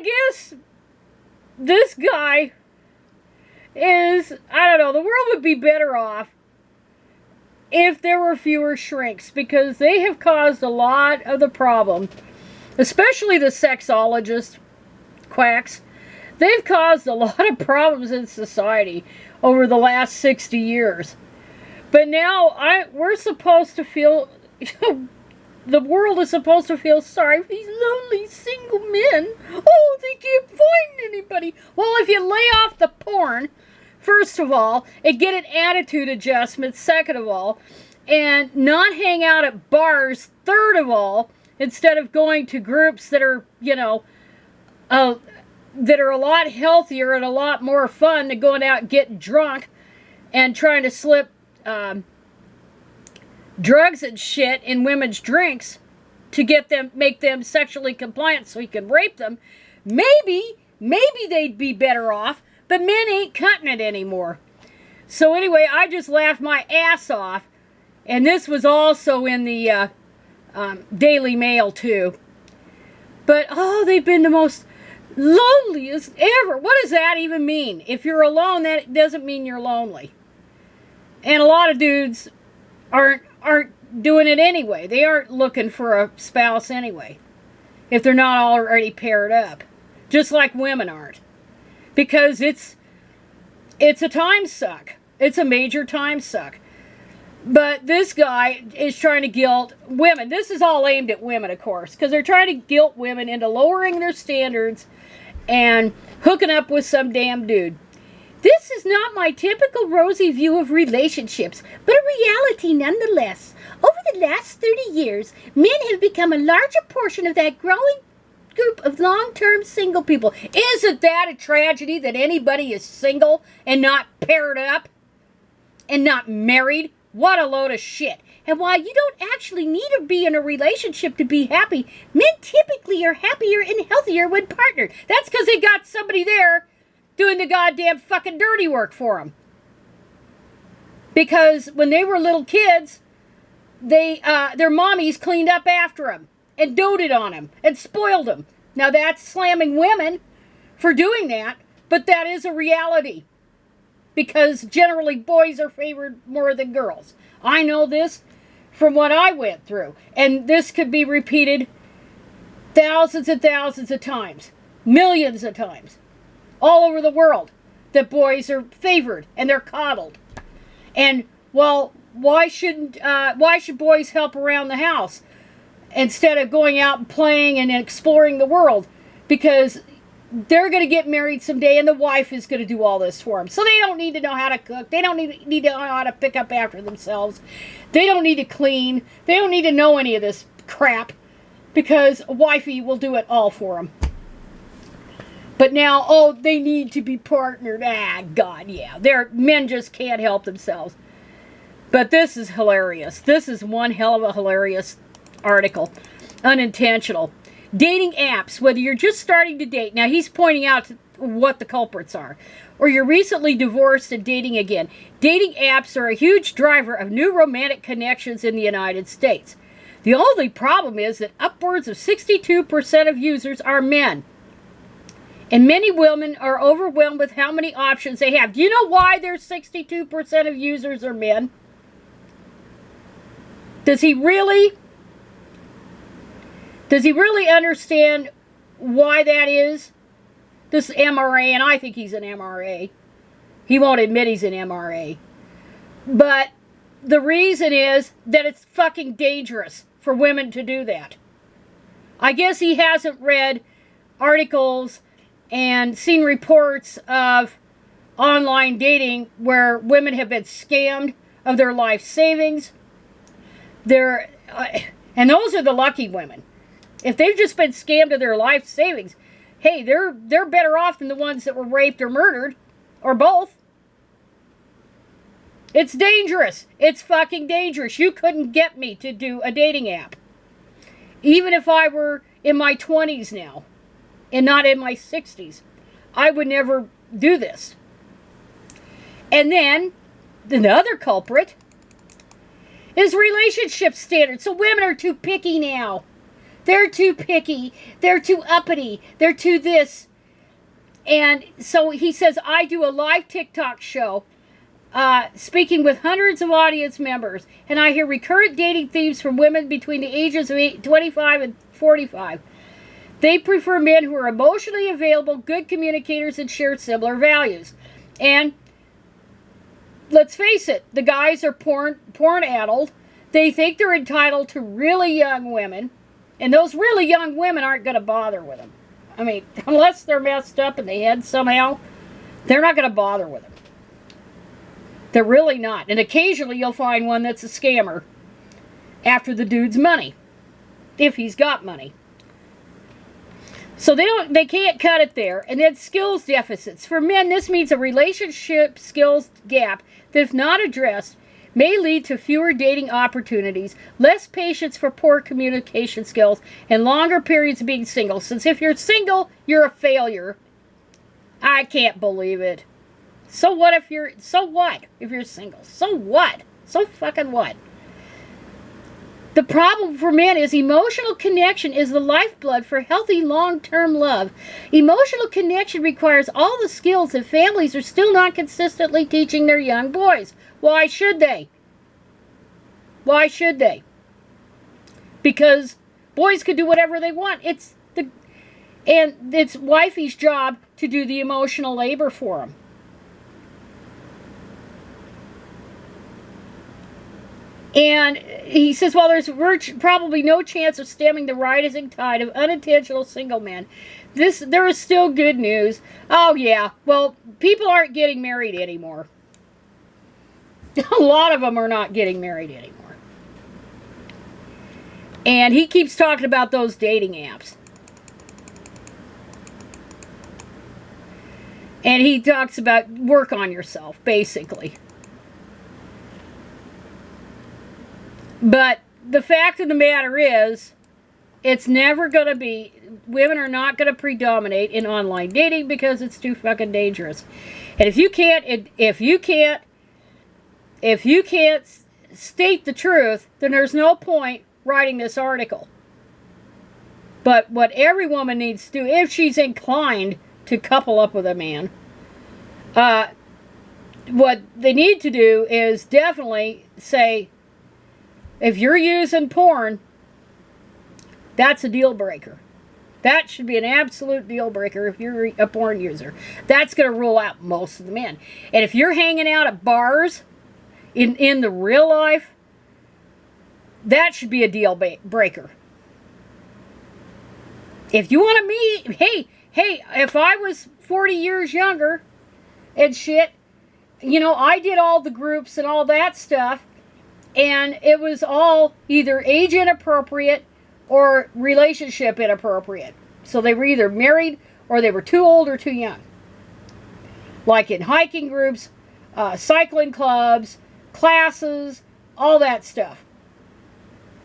guess this guy is, I don't know, the world would be better off if there were fewer shrinks, because they have caused a lot of the problem, especially the sexologists, quacks. They've caused a lot of problems in society over the last 60 years. But now we're supposed to feel, the world is supposed to feel sorry for these lonely single men. Oh, they can't find anybody. Well, if you lay off the porn, first of all, and get an attitude adjustment, second of all, and not hang out at bars, third of all, instead of going to groups that are, that are a lot healthier and a lot more fun than going out and getting drunk and trying to slip drugs and shit in women's drinks to make them sexually compliant so he can rape them. Maybe they'd be better off, but men ain't cutting it anymore. So anyway, I just laughed my ass off, and this was also in the Daily Mail too. But they've been the most loneliest ever. What does that even mean? If you're alone, that doesn't mean you're lonely. And a lot of dudes aren't doing it anyway. They aren't looking for a spouse anyway, if they're not already paired up. Just like women aren't. Because it's a time suck. It's a major time suck. But this guy is trying to guilt women. This is all aimed at women, of course, because they're trying to guilt women into lowering their standards and hooking up with some damn dude. This is not my typical rosy view of relationships, but a reality nonetheless. Over the last 30 years, men have become a larger portion of that growing group of long-term single people. Isn't that a tragedy that anybody is single and not paired up and not married? What a load of shit. And while you don't actually need to be in a relationship to be happy, men typically are happier and healthier when partnered. That's because they got somebody there doing the goddamn fucking dirty work for them. Because when they were little kids, their mommies cleaned up after them and doted on them and spoiled them. Now that's slamming women for doing that, but that is a reality. Because generally boys are favored more than girls. I know this from what I went through. And this could be repeated thousands and thousands of times. Millions of times. All over the world. That boys are favored and they're coddled. And, well, why should boys help around the house instead of going out and playing and exploring the world? Because they're going to get married someday and the wife is going to do all this for them. So they don't need to know how to cook. They don't need to know how to pick up after themselves. They don't need to clean. They don't need to know any of this crap because wifey will do it all for them. But now, they need to be partnered. God, yeah. Men just can't help themselves. But this is hilarious. This is one hell of a hilarious article. Unintentional. Dating apps, whether you're just starting to date. Now, he's pointing out what the culprits are. Or you're recently divorced and dating again. Dating apps are a huge driver of new romantic connections in the United States. The only problem is that upwards of 62% of users are men. And many women are overwhelmed with how many options they have. Do you know why there's 62% of users are men? Does he really understand why that is? This MRA, and I think he's an MRA. He won't admit he's an MRA. But the reason is that it's fucking dangerous for women to do that. I guess he hasn't read articles and seen reports of online dating where women have been scammed of their life savings. And those are the lucky women. If they've just been scammed of their life savings, hey, they're better off than the ones that were raped or murdered, or both. It's dangerous. It's fucking dangerous. You couldn't get me to do a dating app. Even if I were in my 20s now, and not in my 60s, I would never do this. And then, the other culprit is relationship standards. So women are too picky now. They're too picky. They're too uppity. They're too this. And so he says, I do a live TikTok show speaking with hundreds of audience members, and I hear recurrent dating themes from women between the ages of 25 and 45. They prefer men who are emotionally available, good communicators, and share similar values. And let's face it, the guys are porn-addled. They think they're entitled to really young women, and those really young women aren't going to bother with them. I mean, unless they're messed up in the head somehow, they're not going to bother with them. They're really not. And occasionally you'll find one that's a scammer after the dude's money, if he's got money. So they can't cut it there. And then skills deficits. For men, this means a relationship skills gap that, if not addressed, may lead to fewer dating opportunities, less patience for poor communication skills, and longer periods of being single. Since if you're single, you're a failure. I can't believe it. So what if you're single? So what? So fucking what? The problem for men is emotional connection is the lifeblood for healthy long-term love. Emotional connection requires all the skills that families are still not consistently teaching their young boys. Why should they? Why should they? Because boys could do whatever they want. And it's wifey's job to do the emotional labor for them. And he says, well, there's probably no chance of stemming the rising tide of unintentional single men. There is still good news. Oh, yeah. Well, people aren't getting married anymore. A lot of them are not getting married anymore. And he keeps talking about those dating apps. And he talks about work on yourself, basically. But the fact of the matter is, it's never going to be, women are not going to predominate in online dating because it's too fucking dangerous. And if you can't state the truth, then there's no point writing this article. But what every woman needs to do, if she's inclined to couple up with a man, what they need to do is definitely say, if you're using porn, that's a deal breaker. That should be an absolute deal breaker if you're a porn user. That's going to rule out most of the men. And if you're hanging out at bars in the real life, that should be a deal breaker. If you want to meet, hey, if I was 40 years younger and shit, you know, I did all the groups and all that stuff. And it was all either age inappropriate or relationship inappropriate. So they were either married or they were too old or too young. Like in hiking groups, cycling clubs, classes, all that stuff.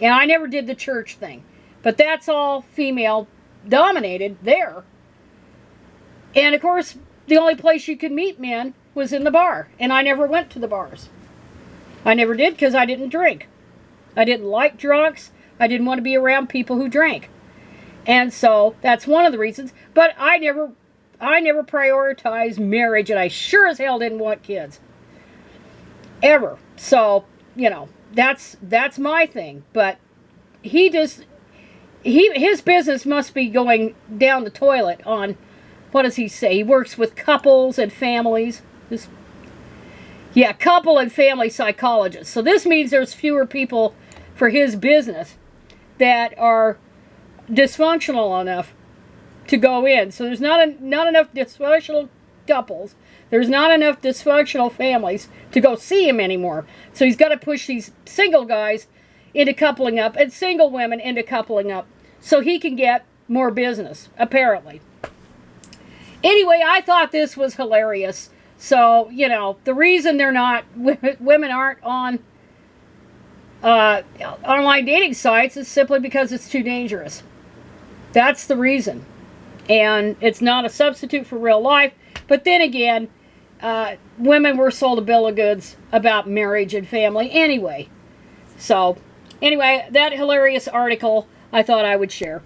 And I never did the church thing. But that's all female dominated there. And of course, the only place you could meet men was in the bar. And I never went to the bars. I never did because I didn't drink. I didn't like drunks. I didn't want to be around people who drank. And so that's one of the reasons. But I never prioritized marriage, and I sure as hell didn't want kids. Ever. So, you know, that's my thing. But his business must be going down the toilet on, what does he say? He works with couples and families. Yeah, couple and family psychologists. So this means there's fewer people for his business that are dysfunctional enough to go in. So there's not enough dysfunctional couples. There's not enough dysfunctional families to go see him anymore. So he's got to push these single guys into coupling up and single women into coupling up so he can get more business, apparently. Anyway, I thought this was hilarious. So, you know, the reason women aren't on online dating sites is simply because it's too dangerous. That's the reason. And it's not a substitute for real life. But then again, women were sold a bill of goods about marriage and family anyway. So, anyway, that hilarious article, I thought I would share.